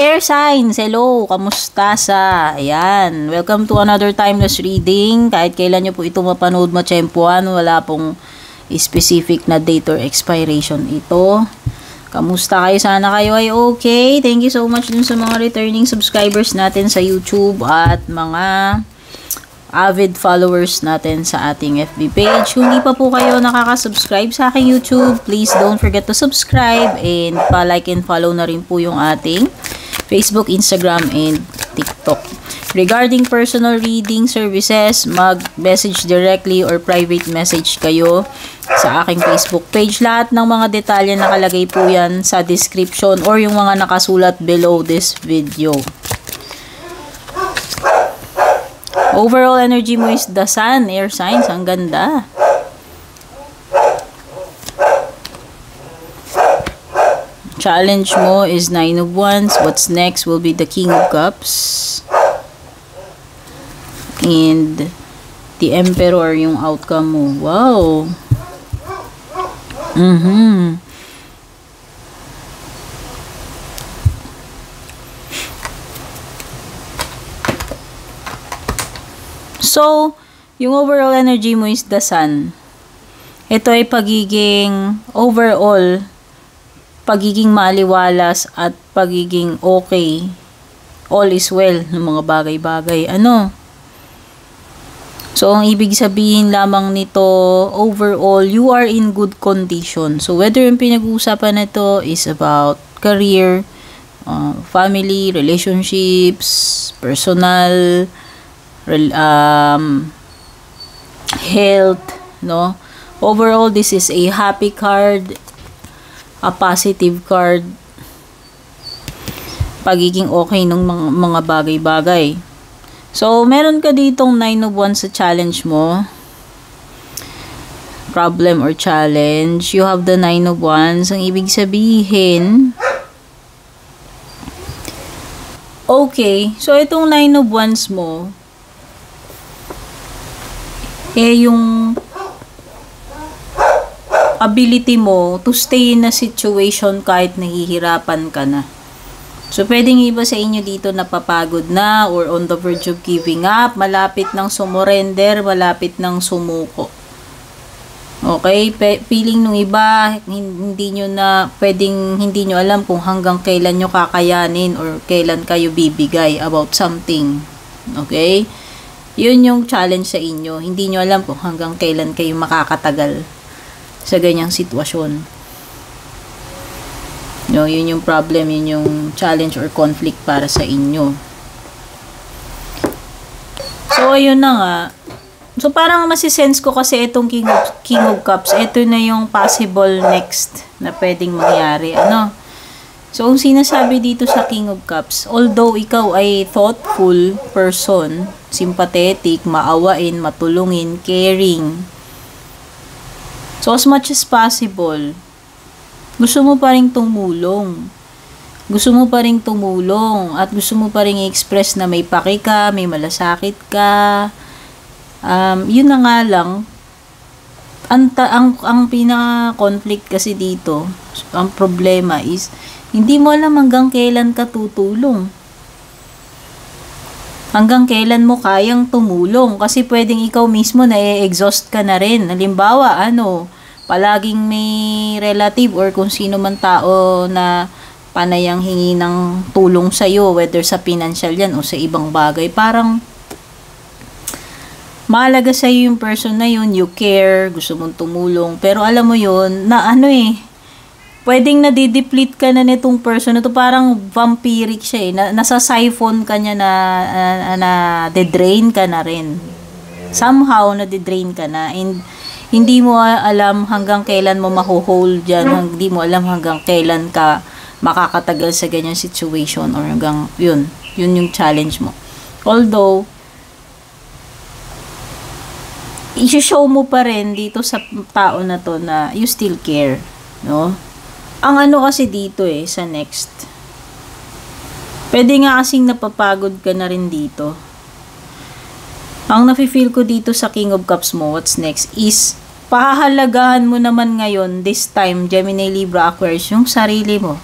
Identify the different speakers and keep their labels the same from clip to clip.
Speaker 1: Air signs, hello, kamusta sa? Ayan, welcome to another timeless reading. Kahit kailan nyo po ito mapanood, matsyempuan, wala pong specific na date or expiration ito. Kamusta kayo? Sana kayo ay okay. Thank you so much dun sa mga returning subscribers natin sa YouTube at mga avid followers natin sa ating FB page. Kung hindi pa po kayo nakaka-subscribe sa aking YouTube, please don't forget to subscribe and pa-like and follow na rin po yung ating Facebook, Instagram, and TikTok. Regarding personal reading services, mag-message directly or private message kayo sa aking Facebook page. Lahat ng mga detalye nakalagay po yan sa description or yung mga nakasulat below this video. Overall energy mo is the sun, air signs. Ang ganda. Challenge mo is 9 of Wands. What's next will be the King of Cups. And the Emperor yung outcome mo. Wow. So, yung overall energy mo is the sun. Ito ay pagiging overall, pagiging maliwalas at pagiging okay. All is well ng mga bagay-bagay. Ano? So, ang ibig sabihin lamang nito, overall, you are in good condition. So, whether yung pinag-uusapan na ito is about career, family, relationships, personal, health, no? Overall, this is a happy card, a positive card, pagiging okay ng mga bagay-bagay. So, meron ka ditong 9 of Wands sa challenge mo. Problem or challenge. You have the 9 of Wands. Ang ibig sabihin, okay, so itong 9 of Wands mo, yung ability mo to stay in a situation kahit nahihirapan ka na. So, pwedeng iba sa inyo dito napapagod na or on the verge of giving up, malapit ng sumurrender, malapit ng sumuko. Okay? Feeling nung iba, hindi nyo alam kung hanggang kailan nyo kakayanin or kailan kayo bibigay about something. Okay? Yun yung challenge sa inyo. Hindi nyo alam kung hanggang kailan kayo makakatagal sa ganyang sitwasyon. No, yun yung problem, yun yung challenge or conflict para sa inyo. So, ayun na nga. So, parang masisense ko kasi itong King of Cups, ito na yung possible next na pwedeng mangyari. Ano? So, ang sinasabi dito sa King of Cups, although ikaw ay thoughtful person, sympathetic, maawain, matulungin, caring, so as much as possible, gusto mo pa rin tumulong. Gusto mo pa rin tumulong at gusto mo pa rin i-express na may paki ka, may malasakit ka. Yun na nga lang, ang pinaka-conflict kasi dito, ang problema is, hindi mo alam hanggang kailan ka tutulong. Hanggang kailan mo kayang tumulong. Kasi pwedeng ikaw mismo na-exhaust ka na rin. Halimbawa, palaging may relative or kung sino man tao na panayang hingi ng tulong sa'yo, whether sa financial yan o sa ibang bagay. Parang, mahalaga sa'yo yung person na yun, you care, gusto mong tumulong. Pero alam mo yun, na pwedeng nadideplete ka na nitong person na to, parang vampiric siya nasa-siphon ka niya na de-drain ka na rin. Somehow, na-de-drain ka na. And hindi mo alam hanggang kailan mo maho-hold dyan. Hindi mo alam hanggang kailan ka makakatagal sa ganyang situation or hanggang, yun yung challenge mo. Although, i-show mo pa rin dito sa tao na to na you still care, no? Ang kasi dito sa next, pwede nga kasing napapagod ka na rin dito. Ang nafe-feel ko dito sa King of Cups mo, what's next, is pahahalagahan mo naman ngayon, this time, Gemini, Libra, Aquarius, yung sarili mo.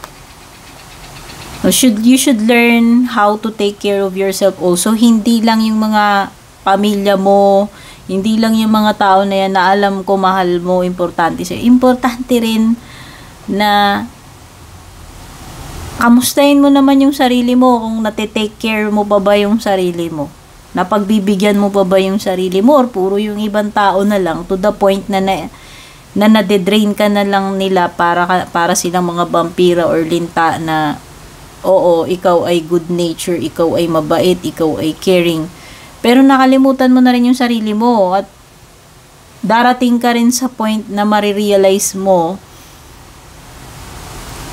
Speaker 1: You should learn how to take care of yourself also. Hindi lang yung mga pamilya mo, hindi lang yung mga tao na yan na alam ko mahal mo, importante sa'yo. Importante rin na kamustahin mo naman yung sarili mo, kung nate-take care mo pa ba yung sarili mo. Napagbibigyan mo pa ba yung sarili mo, or puro yung ibang tao na lang to the point na nade-drain ka na lang nila para silang mga vampira or linta na oo, ikaw ay good nature, ikaw ay mabait, ikaw ay caring. Pero nakalimutan mo na rin yung sarili mo at darating ka rin sa point na marirealize mo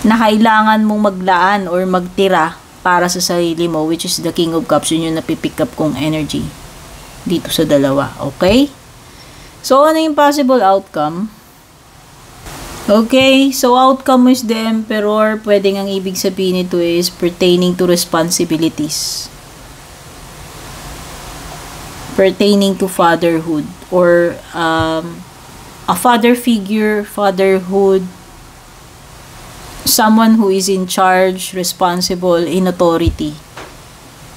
Speaker 1: na kailangan mong maglaan or magtira para sa sarili mo, which is the King of Cups. Yun yung napipick up kong energy dito sa dalawa. Okay? So, ano yung possible outcome? Okay, so outcome is the Emperor. Pwedeng ang ibig sabihin nito is pertaining to responsibilities. Pertaining to fatherhood or a father figure, fatherhood, someone who is in charge, responsible, in authority.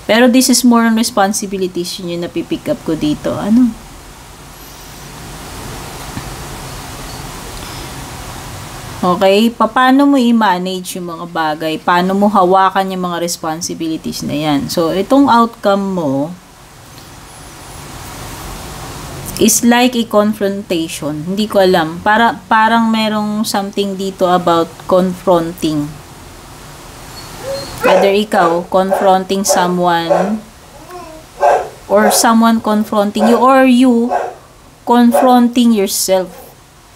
Speaker 1: Pero this is more on responsibilities. Yun yung napipick up ko dito. Ano? Okay? Paano mo i-manage yung mga bagay? Paano mo hawakan yung mga responsibilities na yan? So, itong outcome mo is like a confrontation. Hindi ko alam. Parang merong something dito about confronting. Whether ikaw confronting someone or someone confronting you or you confronting yourself.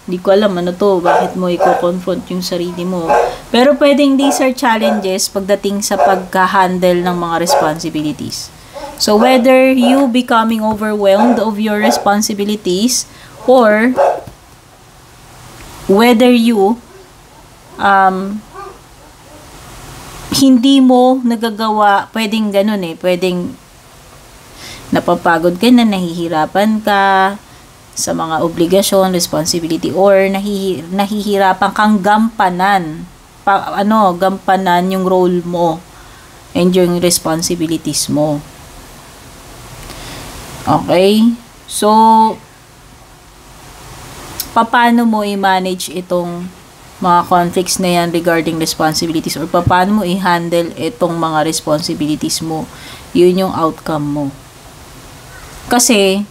Speaker 1: Hindi ko alam ano to. Bakit mo i-confront yung sarili mo. Pero pwedeng these are challenges pagdating sa pagka-handle ng mga responsibilities. So, whether you becoming overwhelmed of your responsibilities or whether you hindi mo nagagawa, pwedeng ganun pwedeng napapagod ka na, nahihirapan ka sa mga obligasyon, responsibility, or nahihirapan kang gampanan, gampanan yung role mo and yung responsibilities mo. Okay? So, paano mo i-manage itong mga conflicts na yan regarding responsibilities or paano mo i-handle itong mga responsibilities mo? Yun yung outcome mo. Kasi,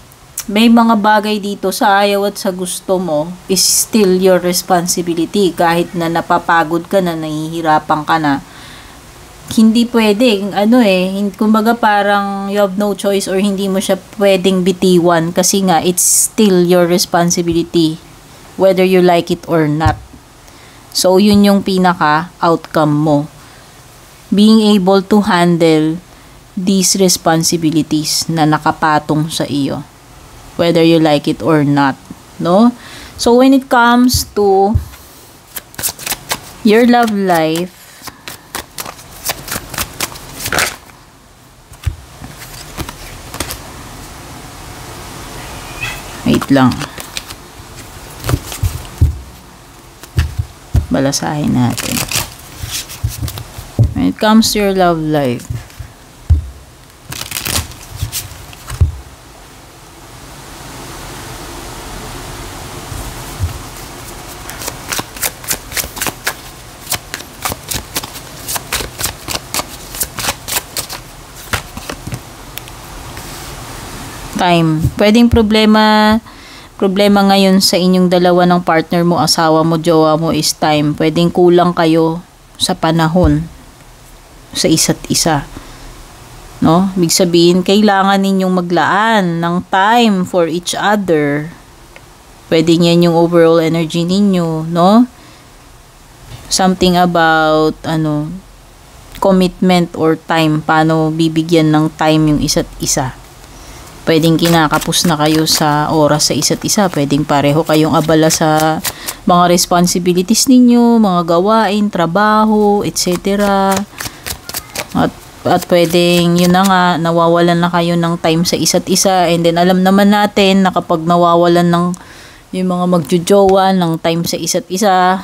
Speaker 1: may mga bagay dito sa ayaw at sa gusto mo is still your responsibility. Kahit na napapagod ka na, nahihirapan ka na, hindi pwedeng, kumbaga parang you have no choice or hindi mo siya pwedeng bitiwan kasi nga, it's still your responsibility whether you like it or not. So, yun yung pinaka-outcome mo. Being able to handle these responsibilities na nakapatong sa iyo. Whether you like it or not. No? So, when it comes to your love life, wait lang. Balasahin natin. When it comes to your love life, time. Pwedeng problema ngayon sa inyong dalawa ng partner mo, asawa mo, jowa mo is time. Pwedeng kulang kayo sa panahon sa isa't isa. No? Ibig sabihin, kailangan ninyong maglaan ng time for each other. Pwedeng yan yung overall energy ninyo, no? Something about, commitment or time. Paano bibigyan ng time yung isa't isa. Pwedeng kinakapos na kayo sa oras sa isa't isa. Pwedeng pareho kayong abala sa mga responsibilities ninyo, mga gawain, trabaho, etc. At pwedeng, yun na nga, nawawalan na kayo ng time sa isa't isa. And then, alam naman natin na kapag nawawalan ng yung mga magjojowa ng time sa isa't isa,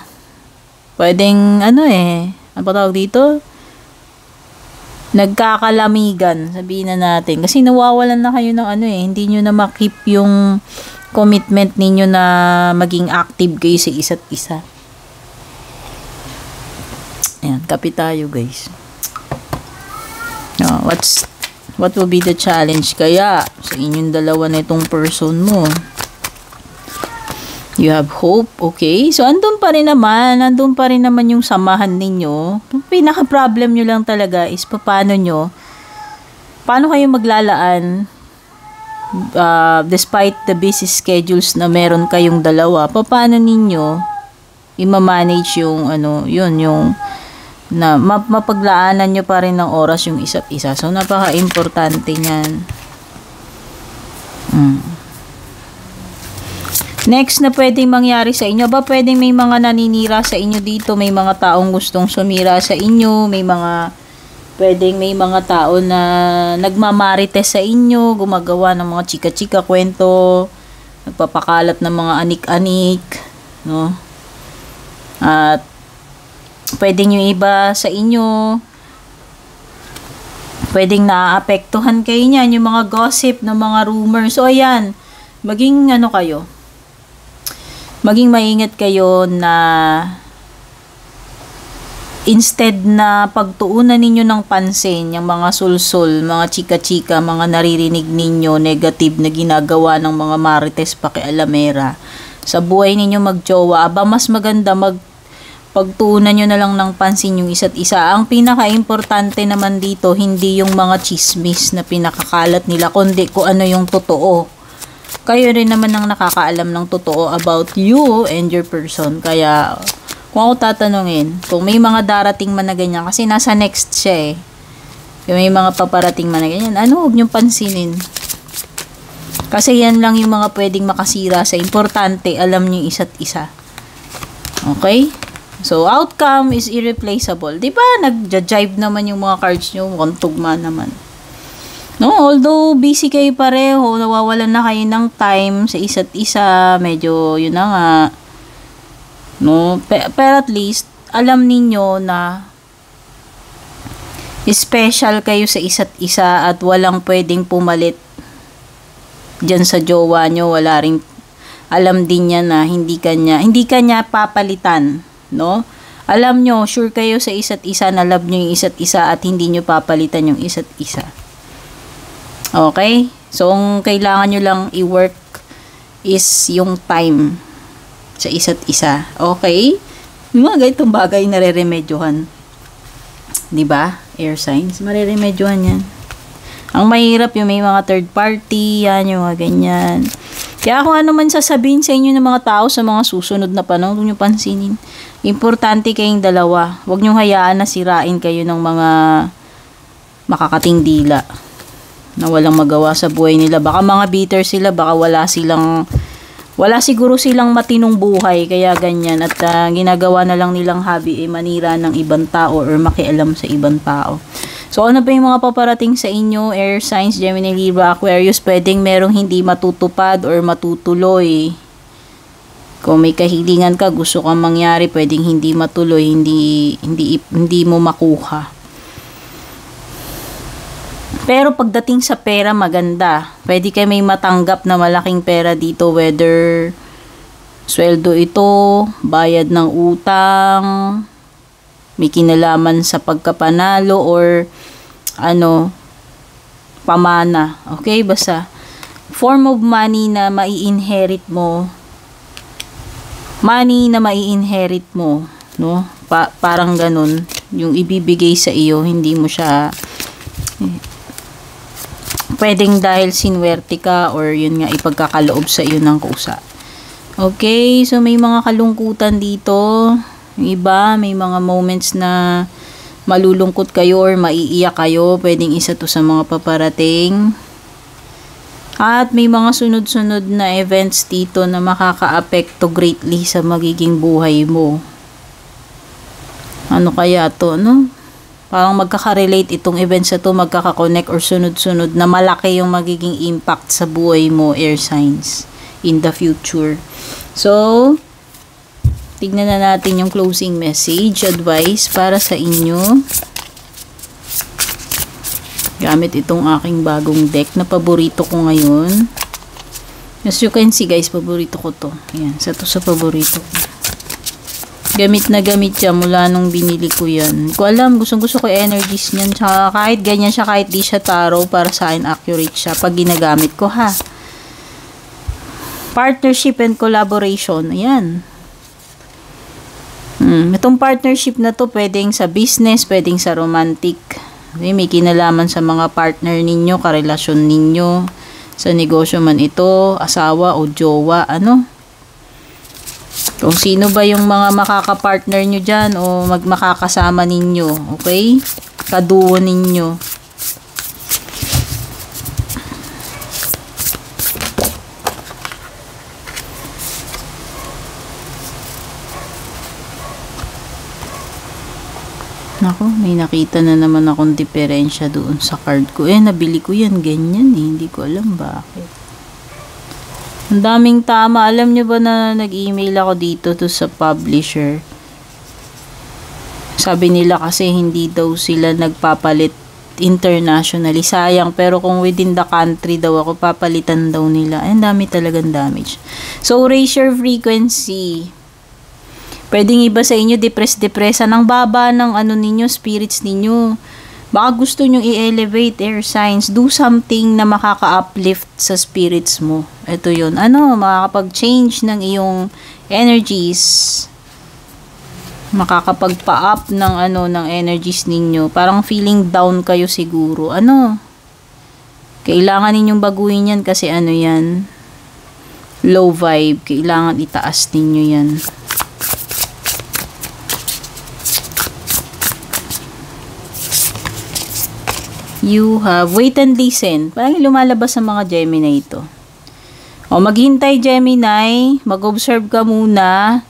Speaker 1: pwedeng, ano ba tawag dito? nagkakalamigan, sabihin na natin. Kasi nawawalan na kayo ng hindi nyo na makip yung commitment ninyo na maging active kayo sa isa't isa. Ayan, kape tayo guys. What will be the challenge kaya sa inyong dalawa na itong person mo? You have hope, okay? So, nandun pa rin naman yung samahan ninyo. Yung pinaka-problem nyo lang talaga is paano kayo maglalaan despite the busy schedules na meron kayong dalawa, paano ninyo i-manage yung na mapaglaanan nyo pa rin ng oras yung isa't isa. So, napaka-importante niyan. Next na pwedeng mangyari sa inyo, pwedeng may mga naninira sa inyo dito, may mga taong gustong sumira sa inyo, pwedeng may mga tao na nagmamarites sa inyo, gumagawa ng mga chika-chika kwento, nagpapakalat ng mga anik-anik, no? At pwedeng yung iba sa inyo, pwedeng naaapektuhan kayo niyan, yung mga gossip, ng mga rumors. So, ayan, maging maingat kayo na instead na pagtuunan ninyo ng pansin yung mga sulsul, mga chika-chika, mga naririnig ninyo negative na ginagawa ng mga marites pakialamera sa buhay ninyo magjowa, mas maganda pagtuunan nyo na lang ng pansin yung isa't isa. Ang pinaka-importante naman dito, hindi yung mga chismis na pinakakalat nila, kundi kung ano yung totoo. Kayo rin naman ang nakakaalam ng totoo about you and your person. Kaya, kung ako tatanungin, kung may mga darating man na ganyan, kasi nasa next siya kung may mga paparating man na ganyan, huwag niyong pansinin. Kasi yan lang yung mga pwedeng makasira sa importante, alam niyo isa't isa. Okay? So, outcome is irreplaceable. Diba? Nag-jive naman yung mga cards nyo, mukhang tugma naman. No, although busy kayo pareho, nawawalan na kayo ng time sa isa't isa, medyo yun na nga. No, pero at least alam ninyo na special kayo sa isa't isa at walang pwedeng pumalit diyan sa jowa nyo. Wala ring alam din niya na hindi kanya papalitan, no? Alam nyo, sure kayo sa isa't isa na love nyo yung isa't isa at hindi nyo papalitan yung isa't isa. Okay? So, ang kailangan nyo lang i-work is yung time sa isa't isa. Okay? Yung mga ganitong bagay nare-remedyohan. Diba? Air signs. Mareremedyohan yan. Ang mahirap yung may mga third party, yan, yung mga ganyan. Kaya kung ano man sasabihin sa inyo ng mga tao sa mga susunod na panahon, huwag nyo pansinin. Importante kayong dalawa. Huwag nyo hayaan na sirain kayo ng mga makakating dila na walang magawa sa buhay nila. Baka mga bitter sila, baka wala siguro silang matinong buhay, kaya ganyan. At ginagawa na lang nilang hobby manira ng ibang tao or makialam sa ibang tao. So, ano pa yung mga paparating sa inyo? Air signs, Gemini, Libra, Aquarius, pwedeng merong hindi matutupad or matutuloy. Kung may kahilingan ka, gusto kang mangyari, pwedeng hindi matuloy, hindi mo makuha. Pero pagdating sa pera, maganda. Pwede kayo may matanggap na malaking pera dito, whether sweldo ito, bayad ng utang, may kinalaman sa pagkapanalo, or pamana. Okay? Basta, form of money na mai-inherit mo. No? Parang ganun. Yung ibibigay sa iyo, hindi mo siya pwedeng dahil sinwerte ka or yun nga ipagkakaloob sa iyo ng kusa. Okay, so may mga kalungkutan dito. Yung iba, may mga moments na malulungkot kayo or maiiyak kayo. Pwedeng isa to sa mga paparating. At may mga sunod-sunod na events dito na makaka-apekto greatly sa magiging buhay mo. Ano kaya to, no? Parang magkaka-relate itong events na to, magkaka-connect or sunod-sunod na malaki yung magiging impact sa buhay mo, air signs, in the future. So, tignan na natin yung closing message, advice para sa inyo. Gamit itong aking bagong deck na paborito ko ngayon. As you can see guys, paborito ko to. Ayan, sa paborito ko. Gamit na gamit siya mula nung binili ko yan. Ko alam, gusto ko energies niyan. Tsaka kahit ganyan siya, kahit di siya tarot, para sa akin accurate siya pag ginagamit ko ha. Partnership and collaboration. Ayan. Itong partnership na to, pwedeng sa business, pwedeng sa romantic. Okay, may kinalaman sa mga partner ninyo, karelasyon ninyo. Sa negosyo man ito, asawa o jowa, ano? Kung sino ba yung mga makakapartner nyo dyan o makakasama ninyo, okay? Kaduo ninyo. Nako, may nakita na naman akong diferensya doon sa card ko. Nabili ko yan, ganyan eh. Hindi ko alam bakit. Ang daming tama. Alam nyo ba na nag-email ako dito to sa publisher? Sabi nila kasi hindi daw sila nagpapalit internationally. Sayang, pero kung within the country daw ako, papalitan daw nila. Ang dami talagang damage. So, raise your frequency. Pwedeng iba sa inyo, depress-depressan. Ang baba ng ano ninyo, spirits ninyo. Baka gusto nyo i-elevate air signs. Do something na makaka-uplift sa spirits mo. Ito yun. Makakapag-change ng iyong energies. Makakapagpa-up ng energies ninyo. Parang feeling down kayo siguro. Kailangan ninyong baguhin yan kasi yan. Low vibe. Kailangan itaas ninyo yan. You have, wait and listen. Parang lumalabas sa mga Gemini ito. Maghintay Gemini, mag-observe ka muna.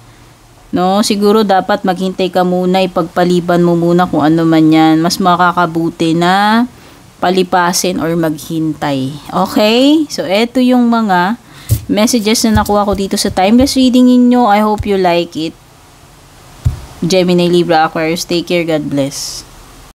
Speaker 1: No, siguro dapat maghintay ka muna, ipagpaliban mo muna kung ano man yan. Mas makakabuti na palipasin or maghintay. Okay? So, eto yung mga messages na nakuha ko dito sa timeless reading ninyo. I hope you like it. Gemini, Libra, Aquarius, take care. God bless.